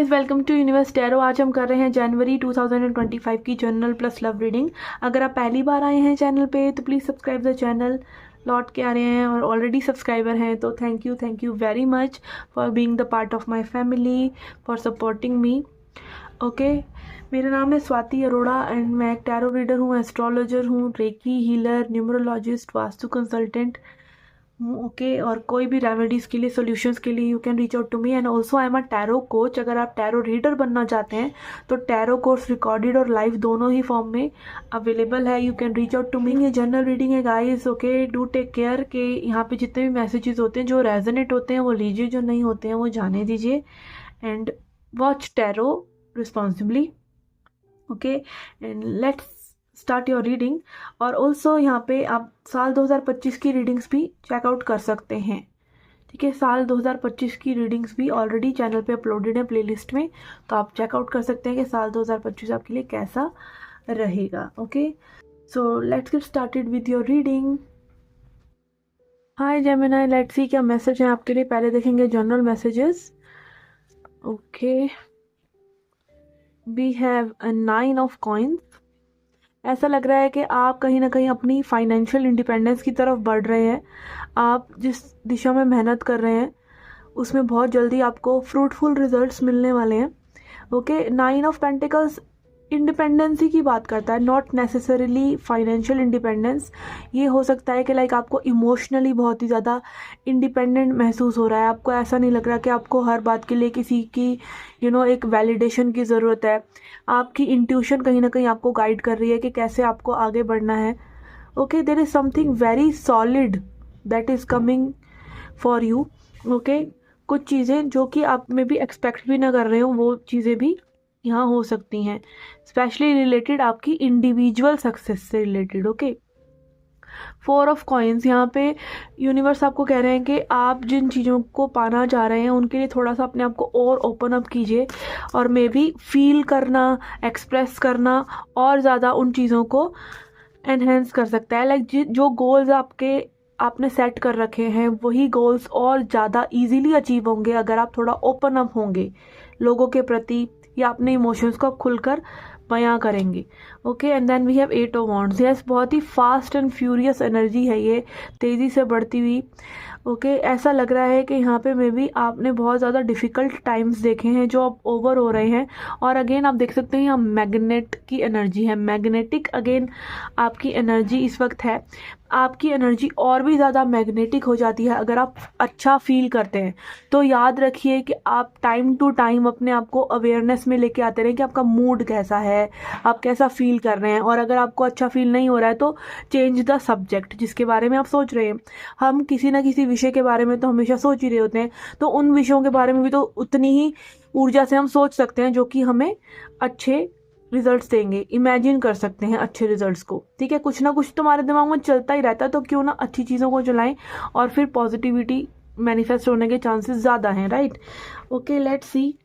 Guys, welcome to universe tarot. आज हम कर रहे हैं जनवरी 2025 की जनरल प्लस लव रीडिंग। अगर आप पहली बार आए हैं चैनल पे तो प्लीज़ सब्सक्राइब द चैनल। लौट के आ रहे हैं और ऑलरेडी सब्सक्राइबर हैं तो thank you very much for being the part of my family, for supporting me. Okay, मेरा नाम है स्वाति अरोड़ा एंड मैं एक टैरो रीडर हूँ, एस्ट्रोलॉजर हूँ, reiki healer, numerologist, vastu consultant. Okay, और कोई भी रेमेडीज़ के लिए, सॉल्यूशंस के लिए you can reach out to me. And also I am a tarot coach. अगर आप टैरो रीडर बनना चाहते हैं तो टैरो कोर्स रिकॉर्डेड और लाइव दोनों ही फॉर्म में अवेलेबल है। You can reach out to me. ये जनरल रीडिंग है guys. Okay, do take care के यहाँ पे जितने भी मैसेजेस होते हैं जो रेजोनेट होते हैं वो लीजिए, जो नहीं होते हैं वो जाने दीजिए। And watch tarot responsibly. Okay, and let's start your reading. और ऑल्सो यहाँ पे आप साल 2025 की रीडिंग्स भी चेकआउट कर सकते हैं। ठीक है, साल 2025 की रीडिंग्स भी ऑलरेडी चैनल पे अपलोडेड है प्लेलिस्ट में, तो आप चेकआउट कर सकते हैं कि साल 2025 आपके लिए कैसा रहेगा। Okay, so let's get started with your reading. Hi Gemini, let's see क्या मैसेज है आपके लिए। पहले देखेंगे general messages. Okay, we have a 9 of coins. ऐसा लग रहा है कि आप कहीं ना कहीं अपनी फाइनेंशियल इंडिपेंडेंस की तरफ बढ़ रहे हैं। आप जिस दिशा में मेहनत कर रहे हैं उसमें बहुत जल्दी आपको फ्रूटफुल रिजल्ट्स मिलने वाले हैं। ओके, 9 ऑफ पेंटिकल्स इंडिपेंडेंसी की बात करता है, नॉट नेसेसरीली फाइनेंशियल इंडिपेंडेंस। ये हो सकता है कि लाइक आपको इमोशनली बहुत ही ज़्यादा इंडिपेंडेंट महसूस हो रहा है। आपको ऐसा नहीं लग रहा कि आपको हर बात के लिए किसी की एक वैलिडेशन की ज़रूरत है। आपकी इंट्यूशन कहीं ना कहीं आपको गाइड कर रही है कि कैसे आपको आगे बढ़ना है। Okay, there is something very solid that is coming for you. Okay, कुछ चीज़ें जो कि आप में भी एक्सपेक्ट भी ना कर रहे हो वो चीज़ें भी यहाँ हो सकती हैं, स्पेशली रिलेटेड आपकी इंडिविजुअल सक्सेस से रिलेटेड। Okay, 4 of coins. यहाँ पे यूनिवर्स आपको कह रहे हैं कि आप जिन चीज़ों को पाना चाह रहे हैं उनके लिए थोड़ा सा अपने आप को और ओपन अप कीजिए और मे बी फील करना, एक्सप्रेस करना और ज़्यादा उन चीज़ों को एनहेंस कर सकता है। लाइक जो गोल्स आपने सेट कर रखे हैं वही गोल्स और ज़्यादा इजीली अचीव होंगे अगर आप थोड़ा ओपन अप होंगे लोगों के प्रति या अपने इमोशंस को आप खुलकर बयां करेंगे। Okay, and then we have 8 of wands. Yes, बहुत ही फास्ट एंड फ्यूरियस एनर्जी है ये, तेज़ी से बढ़ती हुई। ओके, ऐसा लग रहा है कि यहाँ पे मे बी आपने बहुत ज़्यादा डिफ़िकल्ट टाइम्स देखे हैं जो अब ओवर हो रहे हैं। और अगेन आप देख सकते हैं यहाँ मैग्नेट की एनर्जी है, मैग्नेटिक अगेन आपकी एनर्जी इस वक्त है। आपकी एनर्जी और भी ज़्यादा मैग्नेटिक हो जाती है अगर आप अच्छा फील करते हैं। तो याद रखिए कि आप टाइम टू टाइम अपने आप को अवेयरनेस में लेके आते रहें कि आपका मूड कैसा है, आप कैसा फील कर रहे हैं। और अगर आपको अच्छा फील नहीं हो रहा है तो चेंज द सब्जेक्ट जिसके बारे में आप सोच रहे हैं। हम किसी ना किसी विषय के बारे में तो हमेशा सोच ही रहे होते हैं, तो उन विषयों के बारे में भी तो उतनी ही ऊर्जा से हम सोच सकते हैं जो कि हमें अच्छे रिजल्ट्स देंगे। इमेजिन कर सकते हैं अच्छे रिजल्ट्स को। ठीक है, कुछ ना कुछ तुम्हारे दिमाग में चलता ही रहता है, तो क्यों ना अच्छी चीज़ों को चलाएं और फिर पॉजिटिविटी मैनिफेस्ट होने के चांसेस ज़्यादा हैं, राइट। Okay, let's see.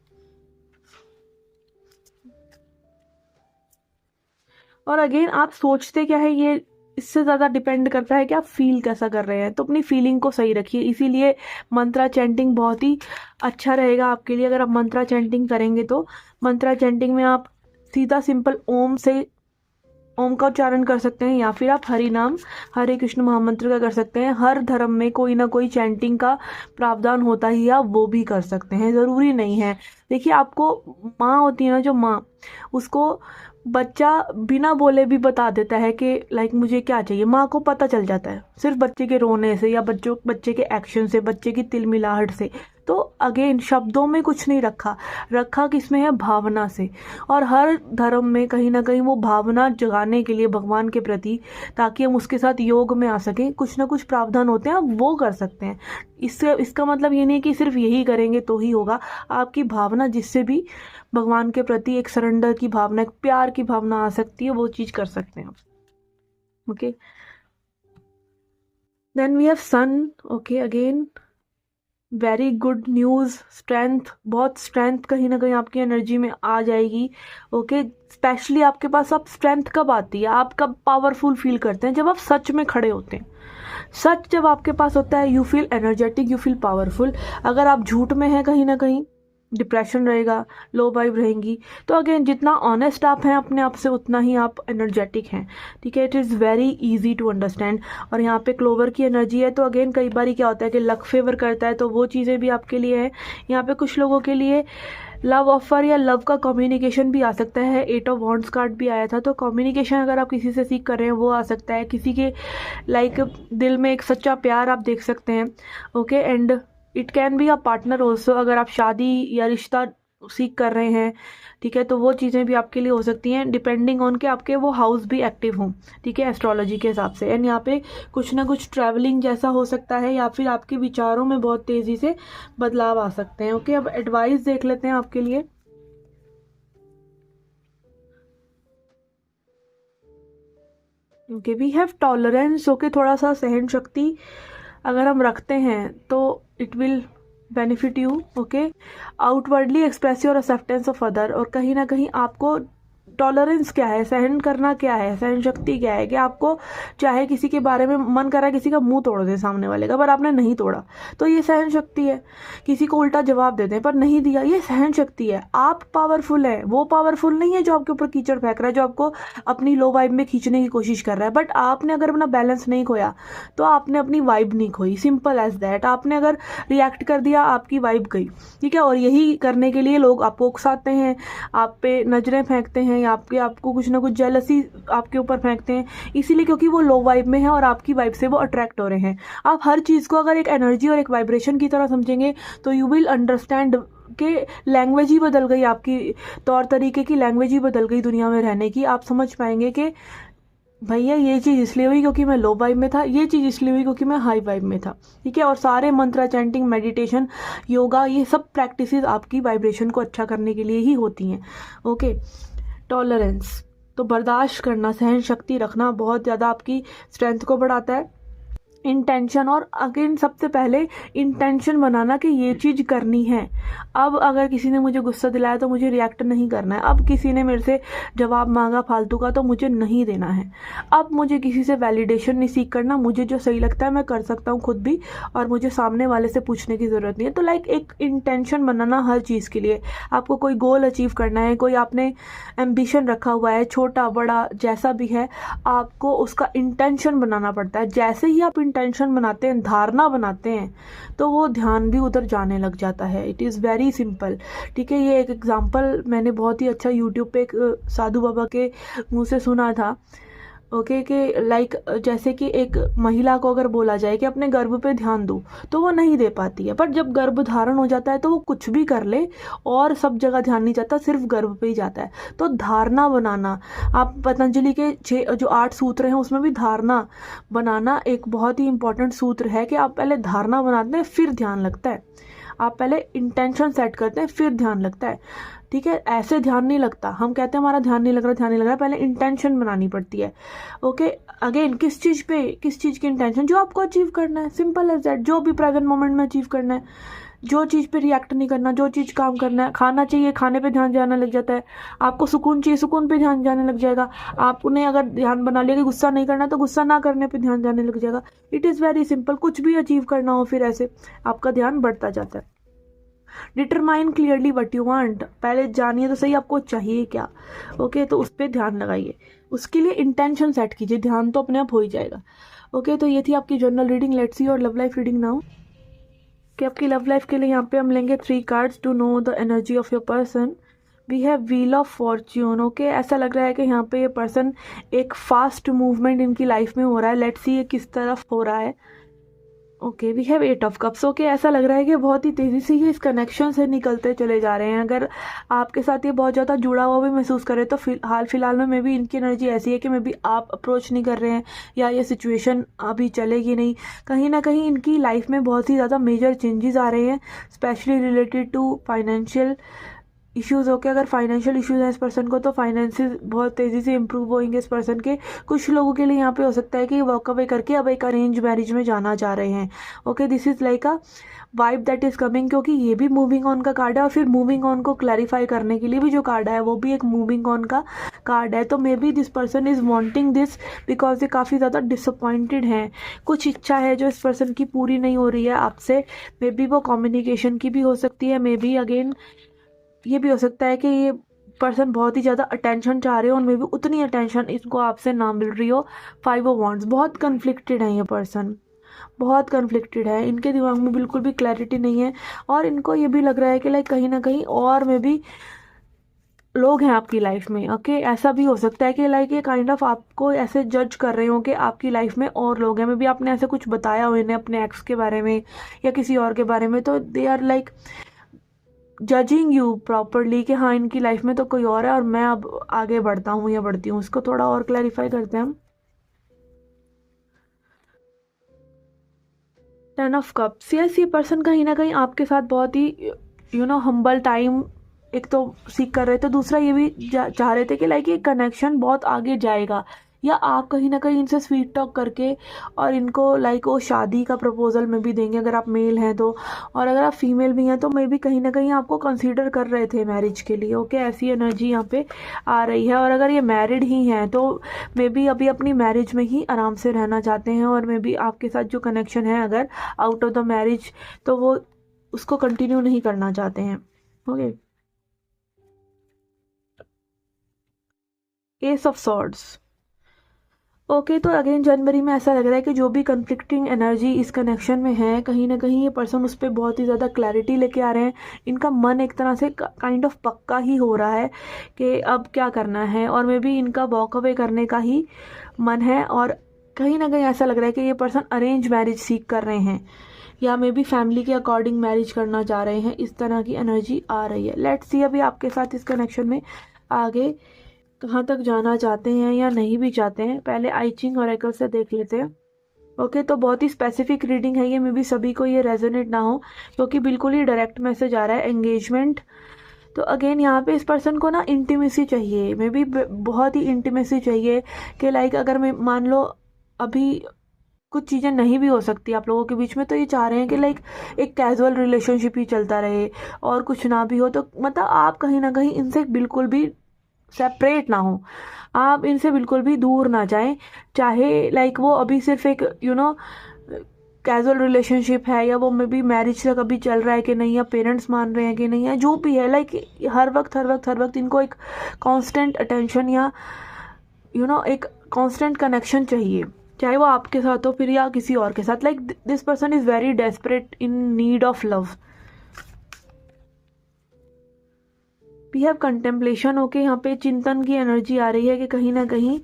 और अगेन आप सोचते क्या है ये इससे ज़्यादा डिपेंड करता है कि आप फील कैसा कर रहे हैं। तो अपनी फीलिंग को सही रखिए, इसीलिए मंत्रा चैंटिंग बहुत ही अच्छा रहेगा आपके लिए। अगर आप मंत्रा चैंटिंग करेंगे तो मंत्रा चैंटिंग में आप सीधा सिंपल ओम का उच्चारण कर सकते हैं या फिर आप हरि नाम, हरे कृष्ण महामंत्र का कर सकते हैं। हर धर्म में कोई ना कोई चैंटिंग का प्रावधान होता ही है, आप वो भी कर सकते हैं, ज़रूरी नहीं है। देखिए, आपको माँ होती है ना, जो माँ, उसको बच्चा बिना बोले भी बता देता है कि लाइक मुझे क्या चाहिए। माँ को पता चल जाता है सिर्फ बच्चे के रोने से या बच्चे के एक्शन से, बच्चे की तिलमिलाहट से। तो अगेन शब्दों में कुछ नहीं रखा किसमें है, भावना से। और हर धर्म में कहीं ना कहीं वो भावना जगाने के लिए भगवान के प्रति, ताकि हम उसके साथ योग में आ सकें, कुछ ना कुछ प्रावधान होते हैं, आप वो कर सकते हैं। इसका मतलब ये नहीं कि सिर्फ यही करेंगे तो ही होगा। आपकी भावना जिससे भी भगवान के प्रति एक सरेंडर की भावना, एक प्यार की भावना आ सकती है, वो चीज़ कर सकते हैं। Okay, then we have sun. Okay, again very good news, strength, बहुत स्ट्रेंथ कहीं ना कहीं आपकी एनर्जी में आ जाएगी। ओके, स्पेशली आपके पास अब स्ट्रेंथ कब आती है, आप कब पावरफुल फील करते हैं, जब आप सच में खड़े होते हैं। सच जब आपके पास होता है, you feel energetic, you feel powerful. अगर आप झूठ में हैं कहीं ना कहीं डिप्रेशन रहेगा, लो वाइब रहेंगी। तो अगेन जितना ऑनेस्ट आप हैं अपने आप से उतना ही आप एनर्जेटिक हैं, ठीक है। It is very easy to understand. और यहाँ पे क्लोवर की एनर्जी है, तो अगेन कई बार क्या होता है कि लक फेवर करता है, तो वो चीज़ें भी आपके लिए है। यहाँ पे कुछ लोगों के लिए लव ऑफर या लव का कम्युनिकेशन भी आ सकता है। 8 ऑफ वॉन्ड्स कार्ड भी आया था, तो कम्युनिकेशन अगर आप किसी से सीख कर रहे हैं वो आ सकता है। किसी के लाइक दिल में एक सच्चा प्यार आप देख सकते हैं, okay. And it can be a partner also, अगर आप शादी या रिश्ता सीख कर रहे हैं, ठीक है, तो वो चीज़ें भी आपके लिए हो सकती हैं, डिपेंडिंग ऑन के आपके वो हाउस भी एक्टिव हों, ठीक है, एस्ट्रोलॉजी के हिसाब से। एंड यहाँ पे कुछ ना कुछ ट्रैवलिंग जैसा हो सकता है, या फिर आपके विचारों में बहुत तेज़ी से बदलाव आ सकते हैं, ओके। अब एडवाइस देख लेते हैं आपके लिए। Okay, we have tolerance, okay. थोड़ा सा सहन शक्ति अगर हम रखते हैं तो it will benefit you, okay. Outwardly express your acceptance of other, और कहीं ना कहीं आपको टॉलरेंस क्या है, सहन करना क्या है, सहन शक्ति क्या है, कि आपको चाहे किसी के बारे में मन कर रहा है किसी का मुंह तोड़ दे सामने वाले का, पर आपने नहीं तोड़ा, तो ये सहन शक्ति है। किसी को उल्टा जवाब दे दें पर नहीं दिया, ये सहन शक्ति है। आप पावरफुल है, वो पावरफुल नहीं है जो आपके ऊपर कीचड़ फेंक रहा है, जो आपको अपनी लो वाइब में खींचने की कोशिश कर रहा है। बट आपने अगर अपना बैलेंस नहीं खोया तो आपने अपनी वाइब नहीं खोई, सिंपल एज दैट। आपने अगर रिएक्ट कर दिया आपकी वाइब गई, ठीक है। और यही करने के लिए लोग आपको उकसाते हैं, आप पे नजरें फेंकते हैं, आपको कुछ ना कुछ जेलसी आपके ऊपर फेंकते हैं, इसीलिए क्योंकि वो लो वाइब में है और आपकी वाइब से वो अट्रैक्ट हो रहे हैं। आप हर चीज़ को अगर एक एनर्जी और एक वाइब्रेशन की तरह समझेंगे तो यू विल अंडरस्टैंड कि लैंग्वेज ही बदल गई, आपकी तौर तरीके की लैंग्वेज ही बदल गई दुनिया में रहने की। आप समझ पाएंगे कि भैया ये चीज़ इसलिए हुई क्योंकि मैं लो वाइब में था, ये चीज़ इसलिए हुई क्योंकि मैं हाई वाइब में था, ठीक है। और सारे मंत्र, चैंटिंग, मेडिटेशन, योगा, ये सब प्रैक्टिसेस आपकी वाइब्रेशन को अच्छा करने के लिए ही होती हैं, ओके। टॉलरेंस, तो बर्दाश्त करना, सहन शक्ति रखना बहुत ज़्यादा आपकी स्ट्रेंथ को बढ़ाता है। इंटेंशन, और अगेन सबसे पहले इंटेंशन बनाना कि ये चीज़ करनी है। अब अगर किसी ने मुझे गुस्सा दिलाया तो मुझे रिएक्ट नहीं करना है। अब किसी ने मेरे से जवाब मांगा फालतू का तो मुझे नहीं देना है। अब मुझे किसी से वैलिडेशन नहीं सीख करना, मुझे जो सही लगता है मैं कर सकता हूँ खुद भी, और मुझे सामने वाले से पूछने की ज़रूरत नहीं है। तो लाइक एक इंटेंशन बनाना हर चीज़ के लिए। आपको कोई गोल अचीव करना है, कोई आपने एम्बिशन रखा हुआ है, छोटा बड़ा जैसा भी है, आपको उसका इंटेंशन बनाना पड़ता है। जैसे ही आप इंटेंशन बनाते हैं, धारणा बनाते हैं, तो वो ध्यान भी उधर जाने लग जाता है। इट इज़ वेरी सिंपल, ठीक है। ये एक एग्जांपल मैंने बहुत ही अच्छा यूट्यूब पे एक साधु बाबा के मुंह से सुना था, ओके, कि लाइक जैसे कि एक महिला को अगर बोला जाए कि अपने गर्भ पे ध्यान दो, तो वो नहीं दे पाती है। पर जब गर्भ धारण हो जाता है तो वो कुछ भी कर ले और सब जगह ध्यान नहीं जाता, सिर्फ गर्भ पे ही जाता है। तो धारणा बनाना, आप पतंजलि के 6 जो 8 सूत्र हैं उसमें भी धारणा बनाना एक बहुत ही इंपॉर्टेंट सूत्र है, कि आप पहले धारणा बनाते हैं फिर ध्यान लगता है। आप पहले इंटेंशन सेट करते हैं फिर ध्यान लगता है, ठीक है। ऐसे ध्यान नहीं लगता, हम कहते हैं हमारा ध्यान नहीं लग रहा, ध्यान नहीं लग रहा, पहले इंटेंशन बनानी पड़ती है, ओके। अगेन किस चीज़ की इंटेंशन, जो आपको अचीव करना है, सिंपल एज दैट। जो भी प्रेजेंट मोमेंट में अचीव करना है, जो चीज़ पे रिएक्ट नहीं करना, जो चीज़ काम करना है। खाना चाहिए, खाने पे ध्यान जाने लग जाता है। आपको सुकून चाहिए, सुकून पे ध्यान जाने लग जाएगा। आपने अगर ध्यान बना लिया कि गुस्सा नहीं करना, तो गुस्सा ना करने पे ध्यान जाने लग जाएगा। It is very simple. कुछ भी अचीव करना हो फिर ऐसे आपका ध्यान बढ़ता जाता है। Determine clearly what you want, पहले जानिए तो सही आपको चाहिए क्या, ओके। तो उस पर ध्यान लगाइए, उसके लिए इंटेंशन सेट कीजिए, ध्यान तो अपने आप हो ही जाएगा, ओके। तो ये थी आपकी general reading. Let's see your love life reading now. कि आपकी लव लाइफ के लिए यहाँ पे हम लेंगे 3 cards to know the energy of your person. We have wheel of fortune, okay. ऐसा लग रहा है कि यहाँ पे ये पर्सन एक फास्ट मूवमेंट इनकी लाइफ में हो रहा है। लेट्स सी ये किस तरफ हो रहा है, okay. We have 8 of cups, okay. ऐसा लग रहा है कि बहुत ही तेज़ी से ये इस कनेक्शन से निकलते चले जा रहे हैं। अगर आपके साथ ये बहुत ज़्यादा जुड़ा हुआ भी महसूस करें तो फिलहाल में मे भी इनकी एनर्जी ऐसी है कि मे भी आप अप्रोच नहीं कर रहे हैं, या ये सिचुएशन अभी चलेगी नहीं। कहीं ना कहीं इनकी लाइफ में बहुत ही ज़्यादा मेजर चेंजेस आ रहे हैं, specially related to financial issues होके, अगर फाइनेंशियल इश्यूज है इस पर्सन को तो फाइनेंसेस बहुत तेज़ी से इंप्रूव होंगे इस पर्सन के। कुछ लोगों के लिए यहाँ पे हो सकता है कि वॉक अवे करके अब एक अरेंज मैरिज में जाना चाह रहे हैं। Okay, this is like a vibe that is coming, क्योंकि ये भी मूविंग ऑन का कार्ड है और फिर मूविंग ऑन को क्लैरिफाई करने के लिए भी जो कार्ड है वो भी एक मूविंग ऑन का कार्ड है। तो may be this person is wanting this because ये काफ़ी ज़्यादा डिसअपॉइंटेड हैं। कुछ इच्छा है जो इस पर्सन की पूरी नहीं हो रही है आपसे। मे बी वो कम्युनिकेशन की भी हो सकती है। मे बी अगेन ये भी हो सकता है कि ये पर्सन बहुत ही ज़्यादा अटेंशन चाह रहे हो और मे बी उतनी अटेंशन इसको आपसे ना मिल रही हो। 5 ऑफ वांड्स, बहुत कन्फ्लिक्टेड है ये पर्सन, बहुत कन्फ्लिक्टेड है। इनके दिमाग में बिल्कुल भी क्लैरिटी नहीं है और इनको ये भी लग रहा है कि लाइक कहीं ना कहीं और में भी लोग हैं आपकी लाइफ में। ओके, ऐसा भी हो सकता है कि लाइक ये काइंड ऑफ आपको ऐसे जज कर रहे हो कि आपकी लाइफ में और लोग हैं। मे बी आपने ऐसे कुछ बताया हो इन्हें अपने एक्स के बारे में या किसी और के बारे में, तो they are like judging you properly कि हाँ इनकी लाइफ में तो कोई और है और मैं अब आगे बढ़ता हूँ या बढ़ती हूँ। इसको थोड़ा और क्लैरिफाई करते हैं हम। 10 ऑफ कप्स, यस, ये पर्सन कहीं ना कहीं आपके साथ बहुत ही हम्बल टाइम एक तो सीख कर रहे थे, दूसरा ये भी चाह रहे थे कि लाइक ये कनेक्शन बहुत आगे जाएगा, या आप कहीं ना कहीं इनसे स्वीट टॉक करके और इनको लाइक वो शादी का प्रपोजल में भी देंगे अगर आप मेल हैं तो, और अगर आप फीमेल भी हैं तो मे भी कहीं ना कहीं आपको कंसीडर कर रहे थे मैरिज के लिए। ओके, ऐसी एनर्जी यहाँ पे आ रही है। और अगर ये मैरिड ही हैं तो मे बी अभी अपनी मैरिज में ही आराम से रहना चाहते हैं और मे बी आपके साथ जो कनेक्शन है अगर आउट ऑफ द मैरिज तो वो उसको कंटिन्यू नहीं करना चाहते हैं। Okay, S of swords. Okay, तो अगेन जनवरी में ऐसा लग रहा है कि जो भी कन्फ्लिक्टिंग एनर्जी इस कनेक्शन में है कहीं ना कहीं ये पर्सन उस पर बहुत ही ज़्यादा क्लैरिटी लेके आ रहे हैं। इनका मन एक तरह से काइंड ऑफ पक्का ही हो रहा है कि अब क्या करना है, और मे बी इनका वॉक अवे करने का ही मन है। और कहीं ना कहीं ऐसा लग रहा है कि ये पर्सन अरेंज मैरिज सीख कर रहे हैं या मे बी फैमिली के अकॉर्डिंग मैरिज करना चाह रहे हैं। इस तरह की एनर्जी आ रही है। लेट्स सी अभी आपके साथ इस कनेक्शन में आगे कहाँ तक जाना चाहते हैं या नहीं भी चाहते हैं। पहले आई चिंग ऑरेकल से देख लेते हैं। ओके, तो बहुत ही स्पेसिफिक रीडिंग है ये, मे बी सभी को ये रेजोनेट ना हो क्योंकि बिल्कुल ही डायरेक्ट मैसेज आ रहा है, एंगेजमेंट। तो अगेन यहाँ पे इस पर्सन को ना इंटीमेसी चाहिए, मे बी बहुत ही इंटीमेसी चाहिए कि लाइक अगर मैं मान लो अभी कुछ चीज़ें नहीं भी हो सकती आप लोगों के बीच में, तो ये चाह रहे हैं कि लाइक एक कैजुअल रिलेशनशिप ही चलता रहे और कुछ ना भी हो, तो मतलब आप कहीं ना कहीं इनसे बिल्कुल भी सेपरेट ना हो, आप इनसे बिल्कुल भी दूर ना जाएं। चाहे लाइक वो अभी सिर्फ एक कैजुअल रिलेशनशिप है या वो मे बी मैरिज तक अभी चल रहा है कि नहीं, या पेरेंट्स मान रहे हैं कि नहीं, है जो भी है, लाइक हर वक्त इनको एक कांस्टेंट अटेंशन या एक कांस्टेंट कनेक्शन चाहिए, चाहे वो आपके साथ हो फिर या किसी और के साथ। Like this person is very desperate in need of love. We have contemplation. Okay, यहाँ पे चिंतन की एनर्जी आ रही है कि कहीं ना कहीं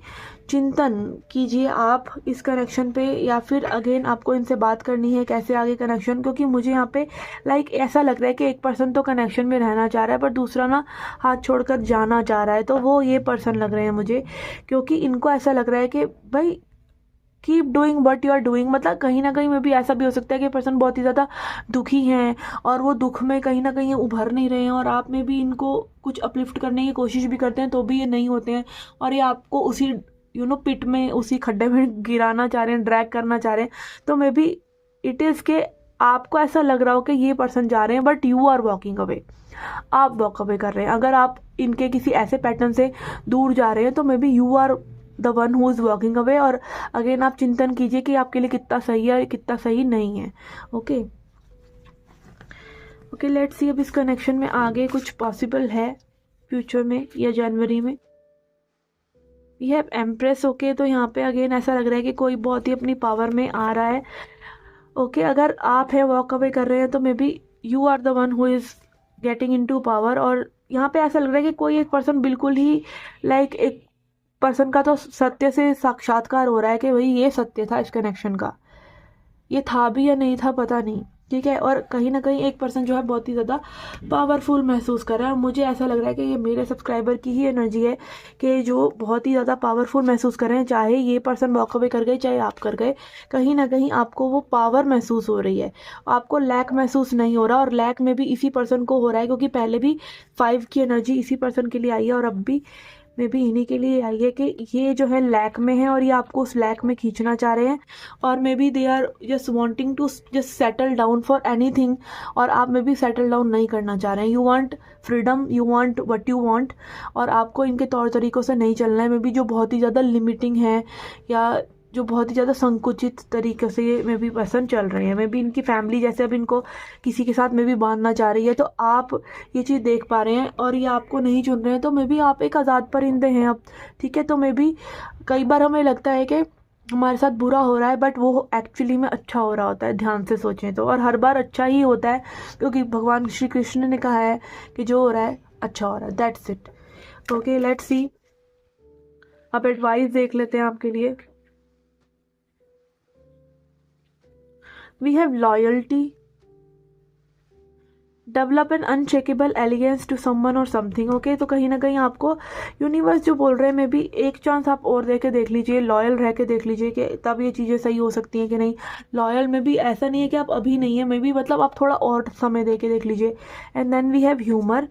चिंतन कीजिए आप इस कनेक्शन पे, या फिर अगेन आपको इनसे बात करनी है कैसे आगे कनेक्शन, क्योंकि मुझे यहाँ पे लाइक ऐसा लग रहा है कि एक पर्सन तो कनेक्शन में रहना चाह रहा है पर दूसरा ना हाथ छोड़कर जाना चाह रहा है। तो वो ये पर्सन लग रहे हैं मुझे, क्योंकि इनको ऐसा लग रहा है कि भाई keep doing what you are doing. मतलब कहीं ना कहीं में भी ऐसा भी हो सकता है कि पर्सन बहुत ही ज़्यादा दुखी हैं और वो दुख में कहीं ना कहीं उभर नहीं रहे हैं, और आप में भी इनको कुछ अपलिफ्ट करने की कोशिश भी करते हैं तो भी ये नहीं होते हैं, और ये आपको उसी पिट में, उसी खड्डे में गिराना चाह रहे हैं, ड्रैग करना चाह रहे हैं। तो मे बी इट इज़ के आपको ऐसा लग रहा हो कि ये पर्सन जा रहे हैं but you are walking away, आप वॉक अवे कर रहे हैं। अगर आप इनके किसी ऐसे पैटर्न से दूर जा रहे हैं तो maybe you are the one who is walking away. और अगेन आप चिंतन कीजिए कि आपके लिए कितना सही है कितना सही नहीं है। ओके ओके, लेट्स सी अब इस कनेक्शन में आगे कुछ पॉसिबल है फ्यूचर में या जनवरी में। We have empress. ओके, तो यहाँ पे अगेन ऐसा लग रहा है कि कोई बहुत ही अपनी पावर में आ रहा है। ओके, अगर आप है वॉक अवे कर रहे हैं तो maybe you are the one who is getting into power. और यहाँ पे ऐसा लग रहा है कि कोई एक पर्सन बिल्कुल ही लाइक एक पर्सन का तो सत्य से साक्षात्कार हो रहा है कि भाई ये सत्य था इस कनेक्शन का, ये था भी या नहीं था पता नहीं, ठीक है। और कहीं ना कहीं एक पर्सन जो है बहुत ही ज़्यादा पावरफुल महसूस कर रहा है, और मुझे ऐसा लग रहा है कि ये मेरे सब्सक्राइबर की ही एनर्जी है कि जो बहुत ही ज़्यादा पावरफुल महसूस कर रहे हैं। चाहे ये पर्सन वॉक अवे कर गए, चाहे आप कर गए, कहीं ना कहीं आपको वो पावर महसूस हो रही है, आपको लैक महसूस नहीं हो रहा। और लैक में भी इसी पर्सन को हो रहा है, क्योंकि पहले भी 5 की एनर्जी इसी पर्सन के लिए आई है, और अब भी में भी इन्हीं के लिए आई है कि ये जो है लैक में है और ये आपको उस लैक में खींचना चाह रहे हैं। और maybe they are just wanting to just settle down for anything, और आप में भी सेटल डाउन नहीं करना चाह रहे हैं। You want freedom, you want what you want, और आपको इनके तौर तरीक़ों से नहीं चलना है। मे बी जो बहुत ही ज़्यादा लिमिटिंग है, या जो बहुत ही ज़्यादा संकुचित तरीके से ये में भी पसंद चल रहे हैं। मे बी इनकी फैमिली जैसे अब इनको किसी के साथ में भी बांधना चाह रही है, तो आप ये चीज़ देख पा रहे हैं और ये आपको नहीं चुन रहे हैं, तो मे बी आप एक आज़ाद परिंदे हैं अब, ठीक है। तो मे बी कई बार हमें लगता है कि हमारे साथ बुरा हो रहा है, बट वो एक्चुअली में अच्छा हो रहा होता है, ध्यान से सोचें तो। और हर बार अच्छा ही होता है, क्योंकि भगवान श्री कृष्ण ने कहा है कि जो हो रहा है अच्छा हो रहा है, that's it. Okay, let's see. अब एडवाइस देख लेते हैं आपके लिए। We have loyalty, develop an unshakable allegiance to someone or something। Okay, तो कहीं ना कहीं आपको यूनिवर्स जो बोल रहे हैं, मे बी एक चांस आप और दे के देख लीजिए, लॉयल रह के देख लीजिए कि तब ये चीज़ें सही हो सकती हैं कि नहीं। लॉयल में भी ऐसा नहीं है कि आप अभी नहीं है, मे बी मतलब आप थोड़ा और समय दे के देख लीजिए। And then we have humour,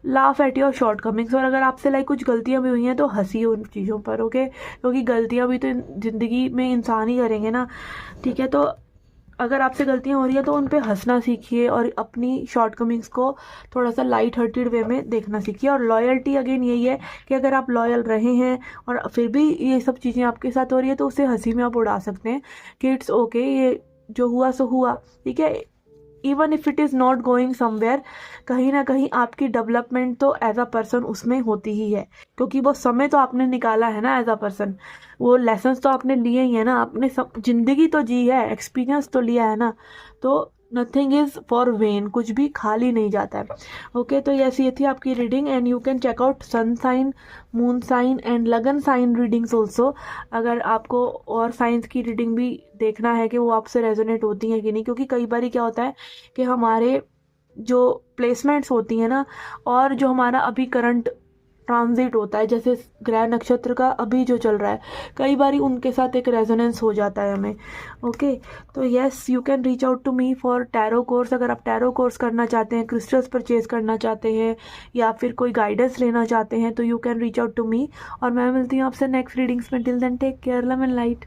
laugh at your shortcomings. और अगर आपसे लाइक कुछ गलतियां भी हुई हैं तो हंसी उन चीज़ों पर, ओके, क्योंकि गलतियां भी तो ज़िंदगी में इंसान ही करेंगे ना, ठीक है। तो अगर आपसे गलतियां हो रही है तो उन पे हंसना सीखिए, और अपनी शॉर्टकमिंग्स को थोड़ा सा लाइट हार्टेड वे में देखना सीखिए। और लॉयल्टी अगेन यही है कि अगर आप लॉयल रहे हैं और फिर भी ये सब चीज़ें आपके साथ हो रही है, तो उसे हंसी में आप उड़ा सकते हैं कि इट्स ओके, ये जो हुआ सो हुआ, ठीक है। Even if it is not going somewhere, कहीं ना कहीं आपकी डेवलपमेंट तो एज अ पर्सन उसमें होती ही है, क्योंकि वो समय तो आपने निकाला है ना एज अ पर्सन, वो लेसन्स तो आपने लिए ही है ना, आपने सब जिंदगी तो जी है, एक्सपीरियंस तो लिया है ना। तो नथिंग इज़ फॉर वेन, कुछ भी खाली नहीं जाता है। ओके, तो ये थी आपकी reading, and you can check out sun sign, moon sign and lagan sign readings also. अगर आपको और साइंस की रीडिंग भी देखना है कि वो आपसे रेजोनेट होती हैं कि नहीं, क्योंकि कई बार क्या होता है कि हमारे जो प्लेसमेंट्स होती हैं ना, और जो हमारा अभी करंट ट्रांजिट होता है, जैसे ग्रह नक्षत्र का अभी जो चल रहा है, कई बार उनके साथ एक रेजोनेंस हो जाता है हमें। ओके, तो yes, you can reach out to me for tarot course. अगर आप टैरो कोर्स करना चाहते हैं, क्रिस्टल्स परचेज करना चाहते हैं, या फिर कोई गाइडेंस लेना चाहते हैं, तो you can reach out to me. और मैं मिलती हूँ आपसे नेक्स्ट रीडिंग्स में। Till then take care, love and light.